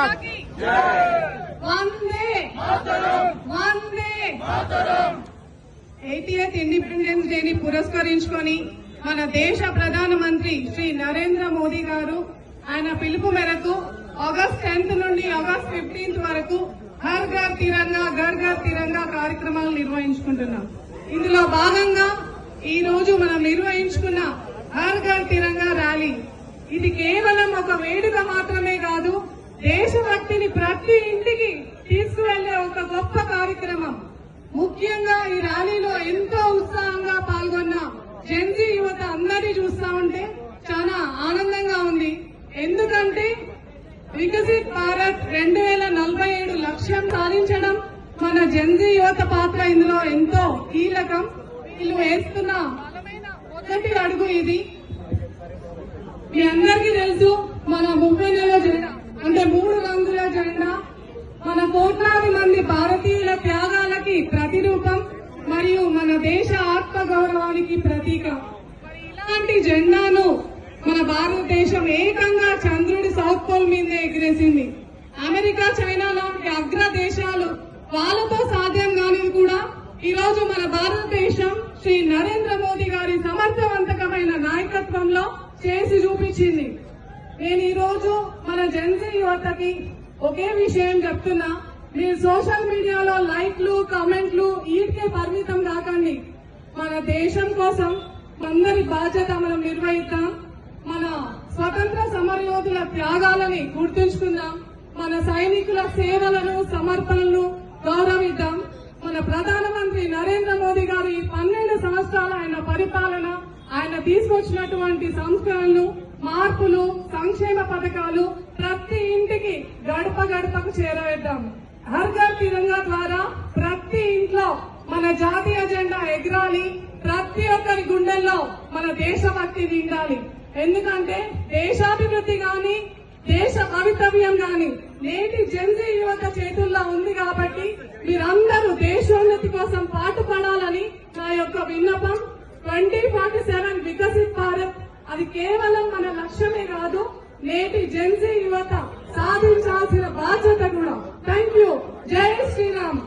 వందే వందే 80th independence డేని పురస్కరించుకొని మన దేశ ప్రధానమంత్రి శ్రీ నరేంద్ర మోదీ గారు ఆయన పిలుపు మేరకు ఆగస్ట్ 10th నుండి ఆగస్ట్ 15th వరకు హర్ ఘర్ తిరంగా ఘర్ ఘర్ తిరంగా కార్యక్రమాలు నిర్వహించుకుంటున్నాం. ఇందులో భాగంగా ఈ రోజు మనం నిర్వహించుకున్న హర్ ఘర్ తిరంగా ర్యాలీ ఇది కేవలం ఒక వేడుక మాత్రమే కాదు, దేశభక్తిని ప్రతి ఇంటికి తీసుకువెళ్లే ఒక గొప్ప కార్యక్రమం. ముఖ్యంగా ఈ ర్యాలీలో ఎంతో ఉత్సాహంగా పాల్గొన్న జెన్జీ యువత అందరినీ చూస్తా ఉంటే చాలా ఆనందంగా ఉంది. ఎందుకంటే వికసిత్ భారత్ 2047 లక్ష్యం సాధించడం మన జెన్జీ యువత పాత్ర ఇందులో ఎంతో కీలకం. వీళ్ళు వేస్తున్న మొదటి అడుగు ఇది. మీ అందరికీ తెలుసు, మన 30 నెలల జెండా అంటే 3 రంగుల జెండా మన కోట్లాది మంది భారతీయుల త్యాగాలకి ప్రతిరూపం మరియు మన దేశ ఆత్మ గౌరవానికి ప్రతీక. ఇలాంటి జెండాను మన భారతదేశం ఏకంగా చంద్రుడి సౌత్ పోల్ మీదే ఎగిరేసింది. అమెరికా, చైనా లాంటి అగ్ర దేశాలు వాళ్ళతో సాధ్యం కానిది కూడా ఈ రోజు మన భారతదేశం శ్రీ నరేంద్ర మోదీ గారి సమర్థవంతమైన నాయకత్వంలో చేసి చూపించింది. నేను ఈ రోజు మన జెన్జీ యువతకి ఒకే విషయం చెప్తున్నా, మీరు సోషల్ మీడియాలో లైక్లు కామెంట్లు వీటికే పరిమితం కాకండి. మన దేశం కోసం అందరి బాధ్యత మనం నిర్వహిద్దాం. మన స్వతంత్ర సమరయోధుల త్యాగాలని గుర్తుంచుకుందాం. మన సైనికుల సేవలను సమర్పణలను గౌరవిద్దాం. మన ప్రధానమంత్రి నరేంద్ర మోదీ గారు ఈ 12 సంవత్సరాల ఆయన పరిపాలన, ఆయన తీసుకొచ్చినటువంటి సంస్కరణలు, మార్పులు, సంక్షేమ పథకాలు ప్రతి ఇంటికి గడప గడపకు చేరవేద్దాం. హర్ ఘర్ తిరంగా ద్వారా ప్రతి ఇంట్లో మన జాతీయ జెండా ఎగరాలి. ప్రతి ఒక్కరి గుండెల్లో మన దేశభక్తి నిండాలి. ఎందుకంటే దేశాభివృద్ధి గాని దేశ భవితవ్యం గాని నేటి జెన్జీ యువత చేతుల్లో ఉంది. కాబట్టి మీరందరూ దేశోన్నతి కోసం పాటుపడాలని నా యొక్క విన్నపం. 2047 వికసిత్ భారత్ అది కేవలం మన లక్ష్యమే కాదు, నేటి జెన్జీ యువత సాధించాల్సిన బాధ్యత కూడా. Thank you. జై శ్రీరామ్.